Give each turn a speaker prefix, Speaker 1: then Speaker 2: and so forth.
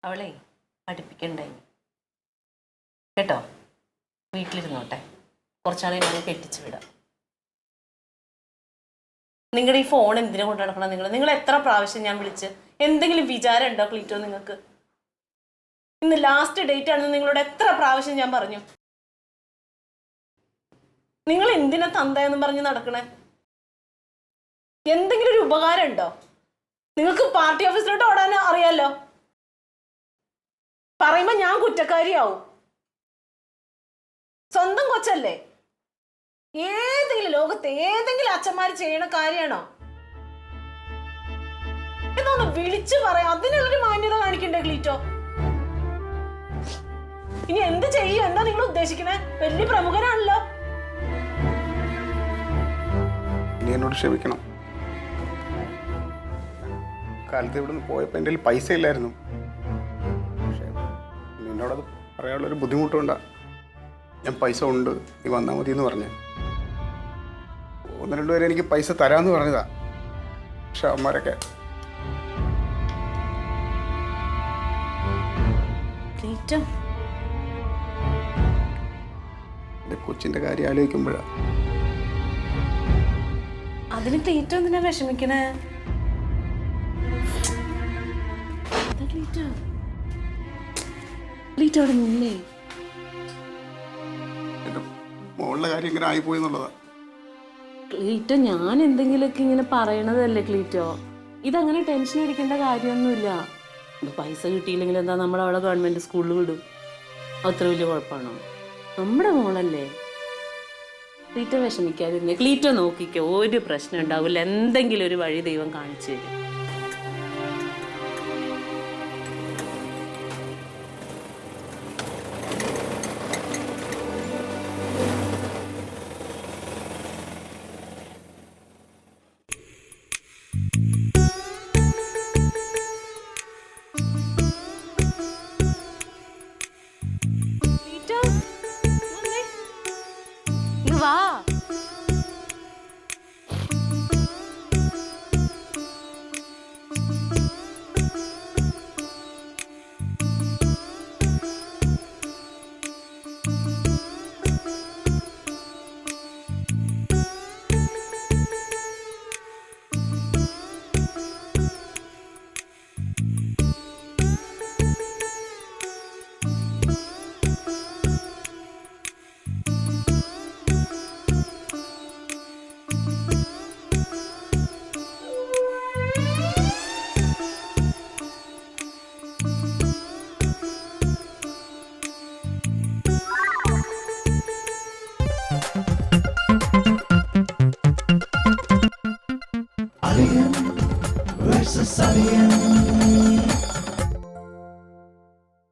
Speaker 1: അവളെ പഠിപ്പിക്കണ്ടായി കേട്ടോ. വീട്ടിലിരുന്നോട്ടെ, കുറച്ചാളെ ഞാൻ കെട്ടിച്ചു വിടാം. നിങ്ങളുടെ ഈ ഫോൺ എന്തിനു കൊണ്ട് നടക്കണം? നിങ്ങൾ എത്ര പ്രാവശ്യം ഞാൻ വിളിച്ച്? എന്തെങ്കിലും വിചാരം ഉണ്ടോ ക്ലീറ്റോ നിങ്ങൾക്ക്? ഇന്ന് ലാസ്റ്റ് ഡേറ്റ് ആണെന്ന് നിങ്ങളോട് എത്ര പ്രാവശ്യം ഞാൻ പറഞ്ഞു? നിങ്ങൾ എന്തിനാ തന്തയെന്നും പറഞ്ഞ് നടക്കണേ? എന്തെങ്കിലും ഒരു ഉപകാരം ഉണ്ടോ നിങ്ങൾക്ക്? പാർട്ടി ഓഫീസിലോട്ട് ഓടാൻ അറിയാലോ. പറയുമ്പോ ഞാൻ കുറ്റക്കാരിയാവും. സ്വന്തം കൊച്ചല്ലേ? ഏതെങ്കിലും ലോകത്ത് ഏതെങ്കിലും അച്ഛന്മാര് ചെയ്യണ കാര്യമാണോ? എന്നൊന്ന് വിളിച്ചു പറയാം. അതിനുള്ളൊരു മാന്യത കാണിക്കണ്ടേ ക്ലീറ്റോ? ഇനി എന്ത് ചെയ്യും? എന്താ നിങ്ങൾ ഉദ്ദേശിക്കണേ? വലിയ പ്രമുഖനാണല്ലോ.
Speaker 2: നീ എന്നോട് ക്ഷമിക്കണം. കാലത്ത് ഇവിടുന്ന് പോയപ്പോൾ എൻ്റെ കയ്യിൽ പൈസ ഇല്ലായിരുന്നു. പക്ഷേ നിന്നോടത് പറയാനുള്ളൊരു ബുദ്ധിമുട്ടുണ്ടാ. ഞാൻ പൈസ ഉണ്ട്, നീ വന്നാൽ മതി എന്ന് പറഞ്ഞ് 1-2 പേരെ എനിക്ക് പൈസ തരാമെന്ന് പറഞ്ഞതാ. പക്ഷെ അവന്മാരൊക്കെ എൻ്റെ കൊച്ചിൻ്റെ കാര്യം ആലോചിക്കുമ്പോഴാണ്.
Speaker 1: അതിന് ക്ലീറ്റോ എന്തിനാ വിഷമിക്കണേ? ക്ലീറ്റോ അവിടെ നിന്നേ.
Speaker 2: എൻ്റെ മോളുടെ കാര്യം ഇങ്ങനെ ആയിപ്പോയി എന്നുള്ളതാ.
Speaker 1: ക്ലീറ്റോ, ഞാൻ എന്തെങ്കിലുമൊക്കെ ഇങ്ങനെ പറയണതല്ലേ ക്ലീറ്റോ. ഇതങ്ങനെ ടെൻഷൻ അടിക്കേണ്ട കാര്യമൊന്നുമില്ല. പൈസ കിട്ടിയില്ലെങ്കിൽ എന്താ, നമ്മളവളെ ഗവൺമെന്റ് സ്കൂളിൽ വിടും. അത്ര വലിയ കുഴപ്പമാണോ? നമ്മുടെ മോളല്ലേ. ക്ലീറ്റോ വിഷമിക്കാതിരുന്നേ. ക്ലീറ്റോ നോക്കിക്കോ, ഒരു പ്രശ്നം ഉണ്ടാവില്ല. എന്തെങ്കിലും ഒരു വഴി ദൈവം കാണിച്ചു തരും. വാ.
Speaker 3: Alien versus Alien.